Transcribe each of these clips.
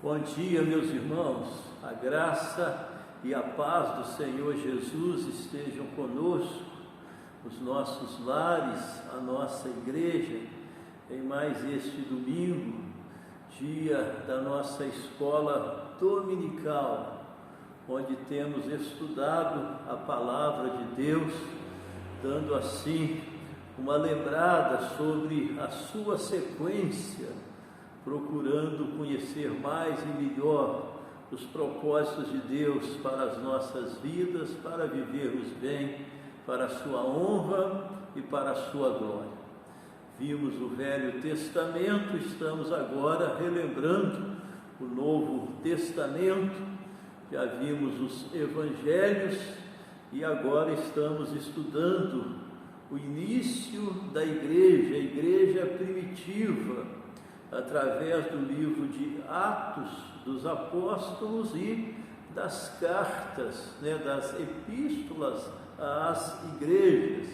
Bom dia, meus irmãos. A graça e a paz do Senhor Jesus estejam conosco, os nossos lares, a nossa igreja, em mais este domingo, dia da nossa escola dominical, onde temos estudado a palavra de Deus, dando assim uma lembrada sobre a sua sequência, procurando conhecer mais e melhor os propósitos de Deus para as nossas vidas, para vivermos bem, para a sua honra e para a sua glória. Vimos o Velho Testamento, estamos agora relembrando o Novo Testamento, já vimos os Evangelhos e agora estamos estudando o início da igreja, a igreja primitiva, através do livro de Atos dos Apóstolos e das cartas, das epístolas às igrejas,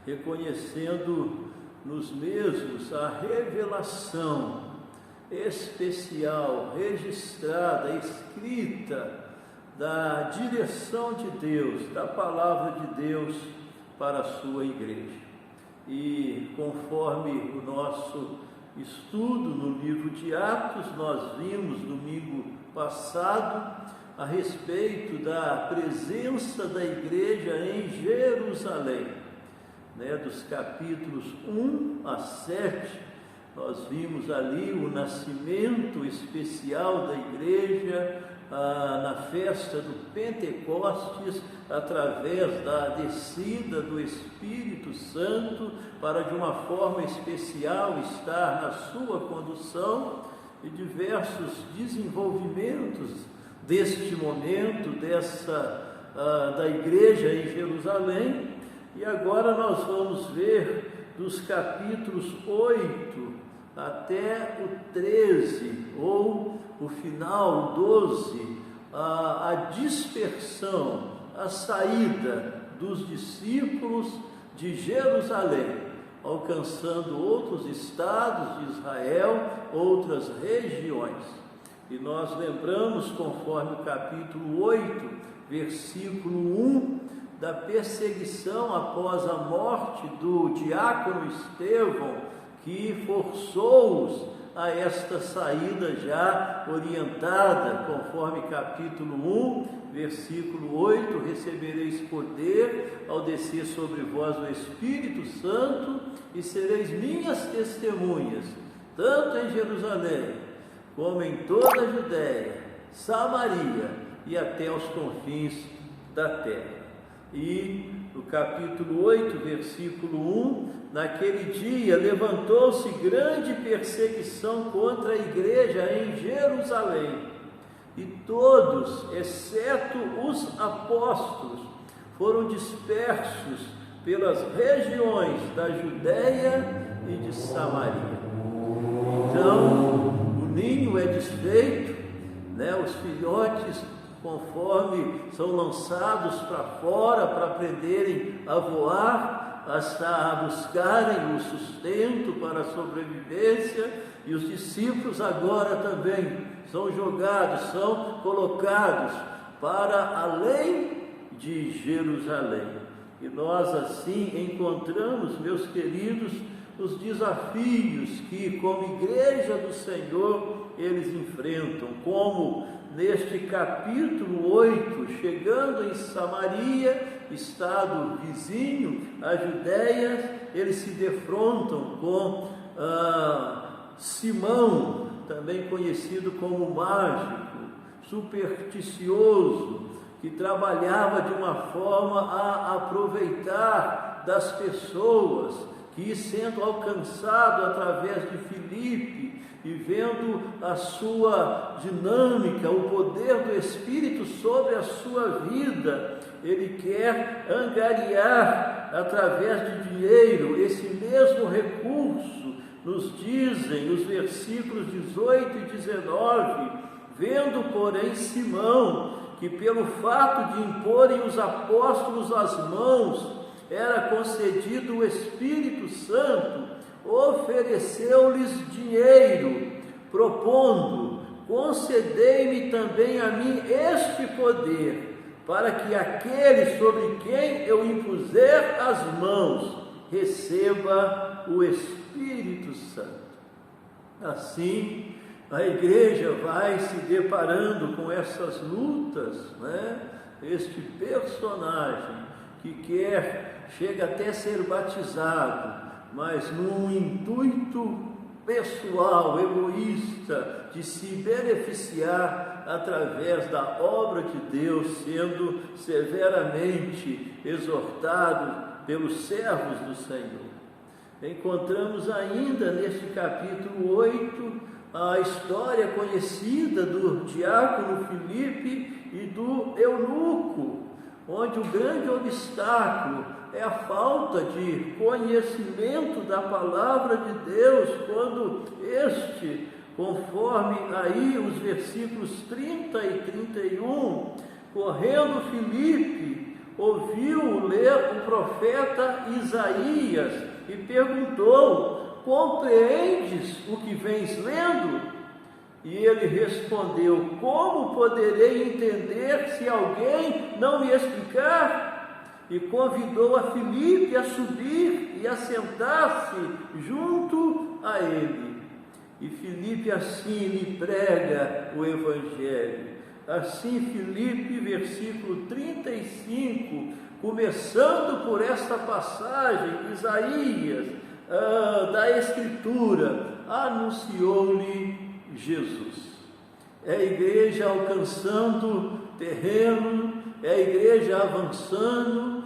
reconhecendo nos mesmos a revelação especial, registrada, escrita, da direção de Deus, da palavra de Deus para a sua igreja. E conforme o nosso estudo no livro de Atos, nós vimos domingo passado a respeito da presença da igreja em Jerusalém, dos capítulos 1 a 7, nós vimos ali o nascimento especial da igreja na festa do Pentecostes, através da descida do Espírito Santo, para de uma forma especial estar na sua condução, e diversos desenvolvimentos deste momento, da igreja em Jerusalém. E agora nós vamos ver dos capítulos 8 até o 13, ou o final, o 12, a dispersão, a saída dos discípulos de Jerusalém, alcançando outros estados de Israel, outras regiões. E nós lembramos, conforme o capítulo 8, versículo 1, da perseguição após a morte do diácono Estevão, que forçou-os a esta saída já orientada, conforme capítulo 1, versículo 8, recebereis poder ao descer sobre vós o Espírito Santo e sereis minhas testemunhas, tanto em Jerusalém, como em toda a Judéia, Samaria e até os confins da terra. E no capítulo 8, versículo 1, naquele dia levantou-se grande perseguição contra a igreja em Jerusalém, e todos, exceto os apóstolos, foram dispersos pelas regiões da Judéia e de Samaria. Então, o ninho é desfeito, os filhotes, conforme são lançados para fora para aprenderem a voar, a buscarem o sustento para a sobrevivência, e os discípulos agora também são jogados, são colocados para além de Jerusalém. E nós assim encontramos, meus queridos, os desafios que, como igreja do Senhor, eles enfrentam, como neste capítulo 8, chegando em Samaria, estado vizinho à Judéia, eles se defrontam com Simão, também conhecido como mágico, supersticioso, que trabalhava de uma forma a aproveitar das pessoas, que, sendo alcançado através de Filipe e vendo a sua dinâmica, o poder do Espírito sobre a sua vida, ele quer angariar através de dinheiro esse mesmo recurso. Nos dizem os versículos 18 e 19, vendo, porém, Simão, que pelo fato de imporem os apóstolos as mãos, era concedido o Espírito Santo, ofereceu-lhes dinheiro, propondo concedei-me também a mim este poder, para que aquele sobre quem eu impuser as mãos receba o Espírito Santo. Assim, a igreja vai se deparando com essas lutas, né? Este personagem que chega até a ser batizado, mas num intuito pessoal, egoísta, de se beneficiar através da obra de Deus, sendo severamente exortado pelos servos do Senhor. Encontramos ainda neste capítulo 8 a história conhecida do diácono Filipe e do eunuco, onde o grande obstáculo é a falta de conhecimento da palavra de Deus, quando este, conforme aí os versículos 30 e 31, correndo Filipe, ouviu ler o profeta Isaías e perguntou: compreendes o que vens lendo? E ele respondeu: como poderei entender se alguém não me explicar? E convidou a Filipe a subir e a sentar-se junto a ele. E Filipe assim lhe prega o Evangelho. Assim Filipe, versículo 35, começando por esta passagem, Isaías, da Escritura, anunciou-lhe Jesus. É a igreja alcançando terreno, é a igreja avançando,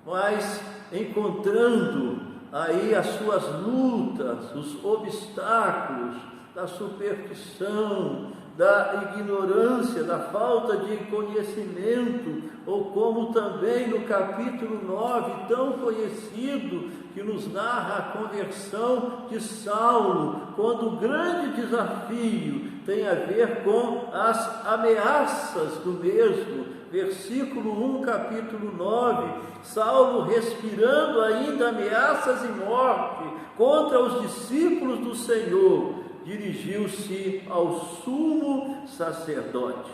mas encontrando aí as suas lutas, os obstáculos da superstição, da ignorância, da falta de conhecimento, ou como também no capítulo 9, tão conhecido, que nos narra a conversão de Saulo, quando o grande desafio tem a ver com as ameaças do mesmo. Versículo 1, capítulo 9, Saulo, respirando ainda ameaças e morte contra os discípulos do Senhor, dirigiu-se ao sumo sacerdote.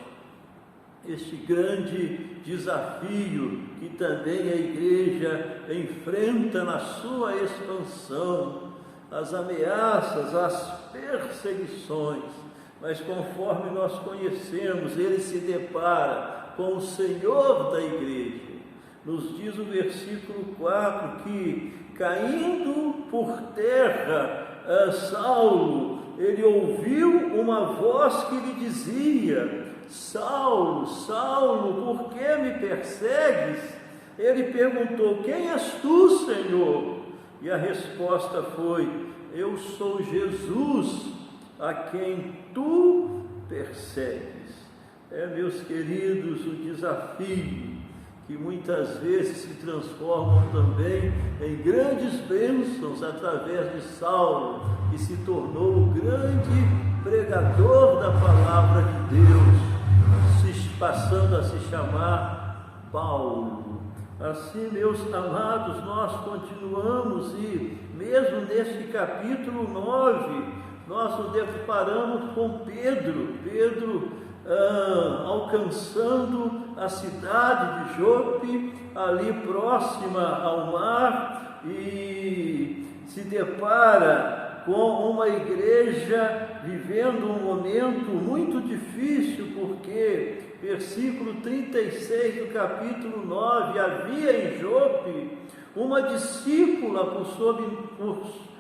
Este grande desafio que também a igreja enfrenta na sua expansão, as ameaças, as perseguições, mas conforme nós conhecemos, ele se depara com o Senhor da igreja. Nos diz o versículo 4 que, caindo por terra, Saulo, ele ouviu uma voz que lhe dizia: Saulo, Saulo, por que me persegues? Ele perguntou: quem és tu, Senhor? E a resposta foi: eu sou Jesus, a quem tu persegues. Meus queridos, o desafio que muitas vezes se transformam também em grandes bênçãos através de Saulo, que se tornou o grande pregador da palavra de Deus, passando a se chamar Paulo. Assim, meus amados, nós continuamos e mesmo neste capítulo 9, nós nos deparamos com Pedro alcançando a cidade de Jope, ali próxima ao mar, e se depara com uma igreja vivendo um momento muito difícil, porque, versículo 36 do capítulo 9, havia em Jope uma discípula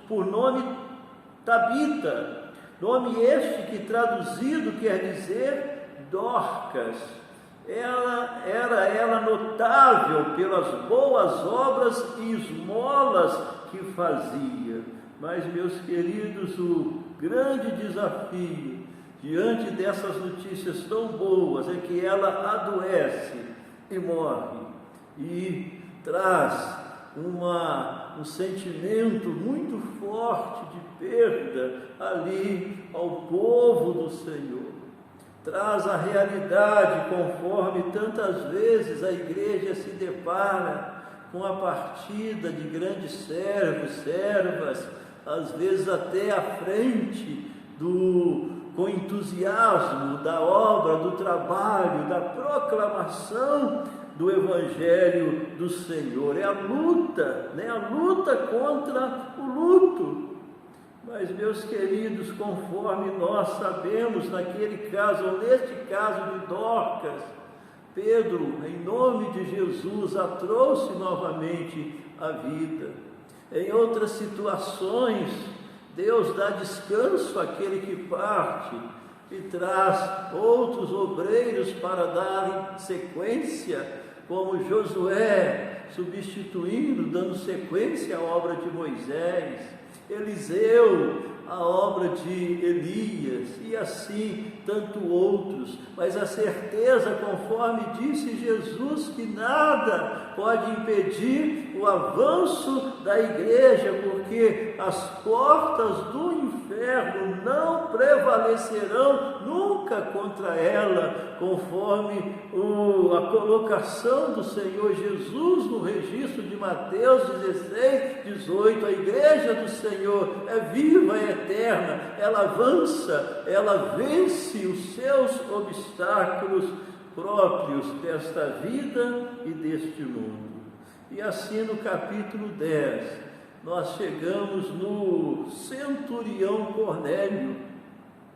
por nome Tabita, nome este que traduzido quer dizer Dorcas. Era notável pelas boas obras e esmolas que fazia. Mas, meus queridos, o grande desafio diante dessas notícias tão boas é que ela adoece e morre, e traz um sentimento muito forte de perda ali ao povo do Senhor. Traz a realidade, conforme tantas vezes a igreja se depara com a partida de grandes servos, servas, às vezes até à frente do com entusiasmo da obra, do trabalho, da proclamação do Evangelho do Senhor. É a luta, né? A luta contra o luto. Mas, meus queridos, conforme nós sabemos naquele caso, ou neste caso de Dorcas, Pedro, em nome de Jesus, a trouxe novamente à vida. Em outras situações, Deus dá descanso àquele que parte e traz outros obreiros para darem sequência, como Josué, substituindo, dando sequência à obra de Moisés, Eliseu, a obra de Elias, e assim tanto outros. Mas a certeza, conforme disse Jesus, que nada pode impedir o avanço da igreja, porque as portas do inferno não prevalecerão nunca contra ela, conforme a colocação do Senhor Jesus no registro de Mateus 16, 18. A igreja do Senhor é viva, é eterna, ela avança, ela vence os seus obstáculos próprios desta vida e deste mundo. E assim no capítulo 10, nós chegamos no centurião Cornélio,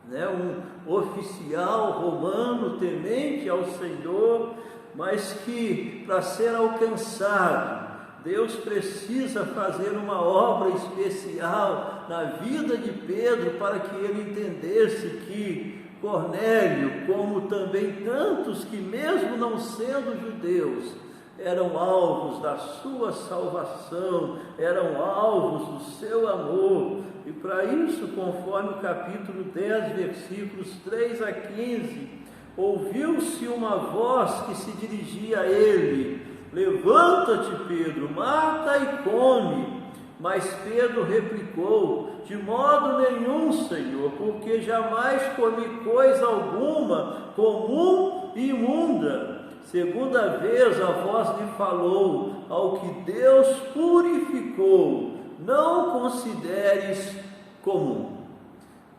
né? Um oficial romano temente ao Senhor, mas que para ser alcançado, Deus precisa fazer uma obra especial na vida de Pedro, para que ele entendesse que Cornélio, como também tantos que mesmo não sendo judeus, eram alvos da sua salvação, eram alvos do seu amor. E para isso, conforme o capítulo 10, versículos 3 a 15, ouviu-se uma voz que se dirigia a ele: levanta-te, Pedro, mata e come. Mas Pedro replicou: de modo nenhum, Senhor, porque jamais comi coisa alguma comum e imunda. Segunda vez a voz lhe falou: ao que Deus purificou, não consideres comum.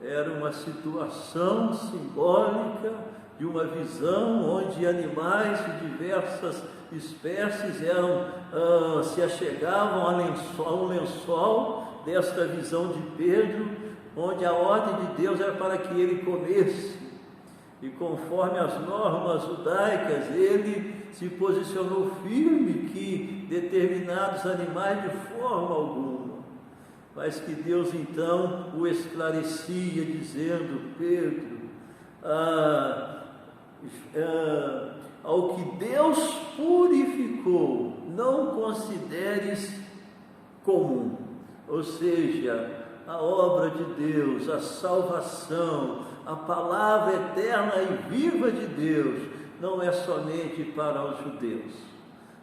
Era uma situação simbólica de uma visão onde animais de diversas espécies se achegavam a um lençol desta visão de Pedro, onde a ordem de Deus era para que ele comesse. E conforme as normas judaicas, ele se posicionou firme que determinados animais de forma alguma. Mas que Deus então o esclarecia, dizendo: Pedro, ao que Deus purificou, não consideres comum. Ou seja, a obra de Deus, a salvação, a palavra eterna e viva de Deus, não é somente para os judeus,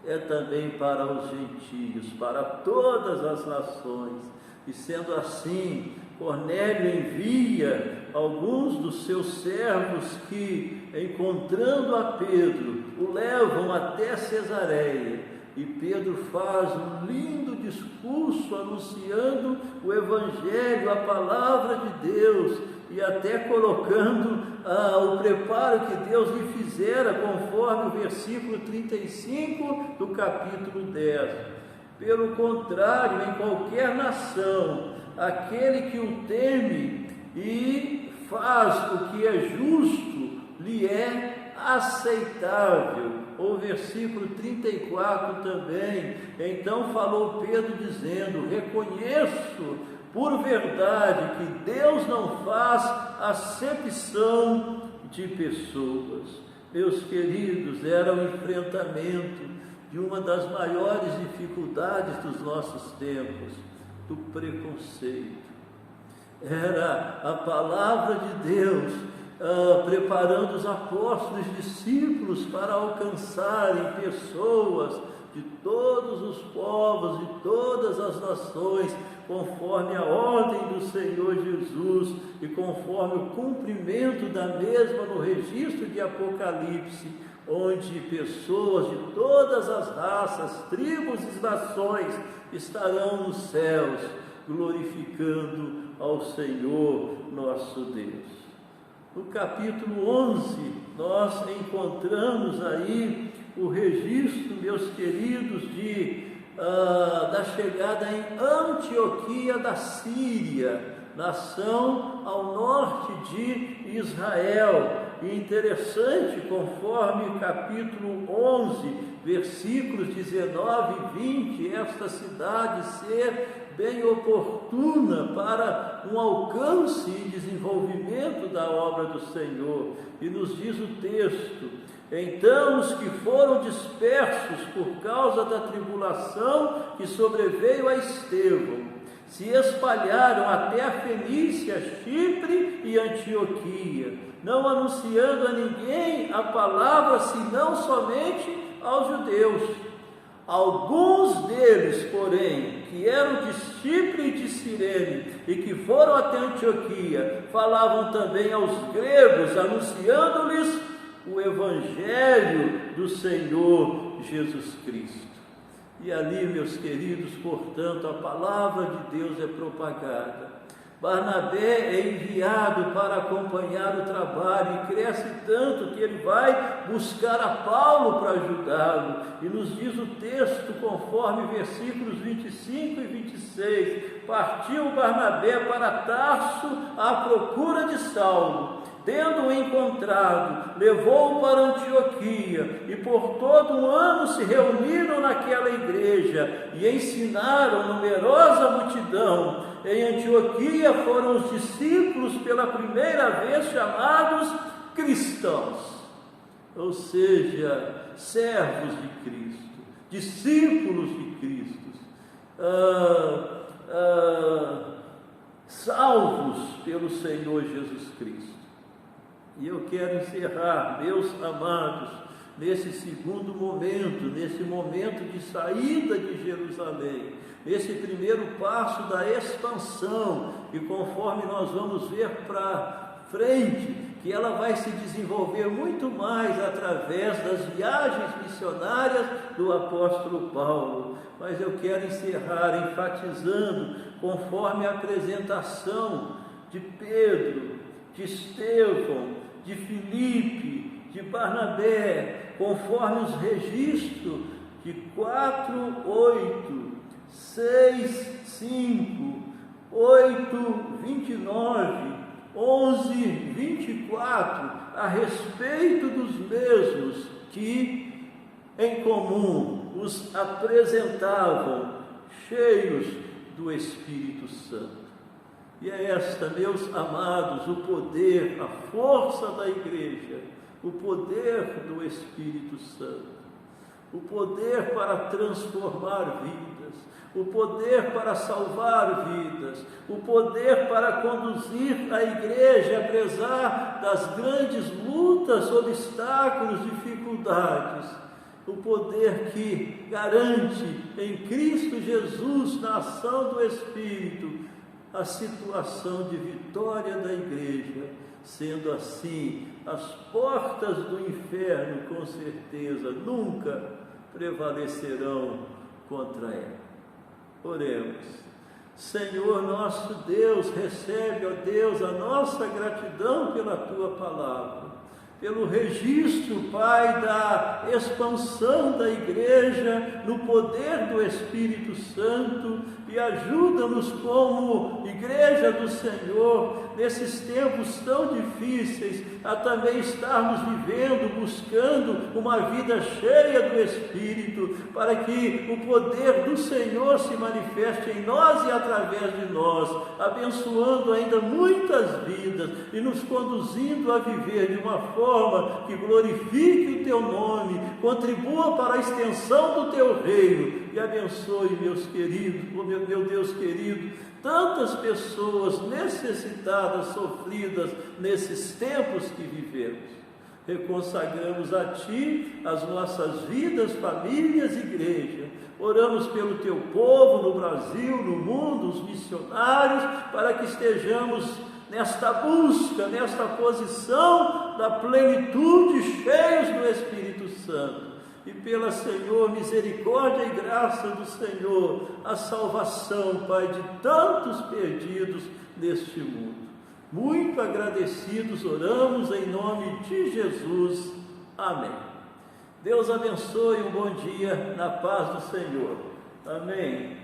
é também para os gentios, para todas as nações. E sendo assim, Cornélio envia alguns dos seus servos que, encontrando a Pedro, o levam até Cesareia. E Pedro faz um lindo discurso anunciando o Evangelho, a palavra de Deus, e até colocando o preparo que Deus lhe fizera, conforme o versículo 35 do capítulo 10. Pelo contrário, em qualquer nação, aquele que o teme e faz o que é justo, lhe é aceitável. O versículo 34 também. Então falou Pedro dizendo: reconheço por verdade que Deus não faz acepção de pessoas. Meus queridos, era o enfrentamento de uma das maiores dificuldades dos nossos tempos, do preconceito. Era a palavra de Deus preparando os apóstolos e discípulos para alcançarem pessoas de todos os povos, de todas as nações, conforme a ordem do Senhor Jesus e conforme o cumprimento da mesma no registro de Apocalipse, onde pessoas de todas as raças, tribos e nações estarão nos céus, glorificando ao Senhor nosso Deus. No capítulo 11, nós encontramos aí o registro, meus queridos, da chegada em Antioquia da Síria, nação ao norte de Israel. E interessante, conforme capítulo 11, versículos 19 e 20, esta cidade ser bem oportuna para um alcance e desenvolvimento da obra do Senhor. E nos diz o texto: então os que foram dispersos por causa da tribulação que sobreveio a Estevão se espalharam até a Fenícia, Chipre e Antioquia, não anunciando a ninguém a palavra, senão somente aos judeus. Alguns deles, porém, que eram de Chipre e de Cirene, e que foram até Antioquia, falavam também aos gregos, anunciando-lhes o Evangelho do Senhor Jesus Cristo. E ali, meus queridos, portanto, a palavra de Deus é propagada. Barnabé é enviado para acompanhar o trabalho e cresce tanto que ele vai buscar a Paulo para ajudá-lo. E nos diz o texto, conforme versículos 25 e 26, partiu Barnabé para Tarso à procura de Saulo. Tendo-o encontrado, levou-o para Antioquia, e por todo um ano se reuniram naquela igreja e ensinaram numerosa multidão. Em Antioquia foram os discípulos pela primeira vez chamados cristãos, ou seja, servos de Cristo, discípulos de Cristo, salvos pelo Senhor Jesus Cristo. E eu quero encerrar, meus amados, nesse segundo momento, nesse momento de saída de Jerusalém, esse primeiro passo da expansão, e conforme nós vamos ver para frente, que ela vai se desenvolver muito mais através das viagens missionárias do apóstolo Paulo. Mas eu quero encerrar enfatizando, conforme a apresentação de Pedro, de Estevão, de Filipe, de Barnabé, conforme os registros de 4, 8, 6, 5, 8, 29, 11, 24, a respeito dos mesmos que em comum os apresentavam cheios do Espírito Santo. E é esta, meus amados, o poder, a força da igreja, o poder do Espírito Santo, o poder para transformar vidas, o poder para salvar vidas, o poder para conduzir a igreja, apesar das grandes lutas, obstáculos, dificuldades, o poder que garante em Cristo Jesus, na ação do Espírito, a situação de vitória da igreja. Sendo assim, as portas do inferno, com certeza, nunca prevalecerão contra ela. Oremos. Senhor nosso Deus, recebe, ó Deus, a nossa gratidão pela Tua palavra, pelo registro, Pai, da expansão da igreja no poder do Espírito Santo, e ajuda-nos como igreja do Senhor, nesses tempos tão difíceis, a também estarmos vivendo, buscando uma vida cheia do Espírito, para que o poder do Senhor se manifeste em nós e através de nós, abençoando ainda muitas vidas e nos conduzindo a viver de uma forma que glorifique o Teu nome, contribua para a extensão do Teu reino, e abençoe, meus queridos, meu Deus querido, tantas pessoas necessitadas, sofridas nesses tempos que vivemos. Reconsagramos a Ti as nossas vidas, famílias, igreja. Oramos pelo Teu povo no Brasil, no mundo, os missionários, para que estejamos nesta busca, nesta posição da plenitude, cheios do Espírito Santo. E pela, Senhor, misericórdia e graça do Senhor, a salvação, Pai, de tantos perdidos neste mundo. Muito agradecidos, oramos em nome de Jesus. Amém. Deus abençoe, um bom dia na paz do Senhor. Amém.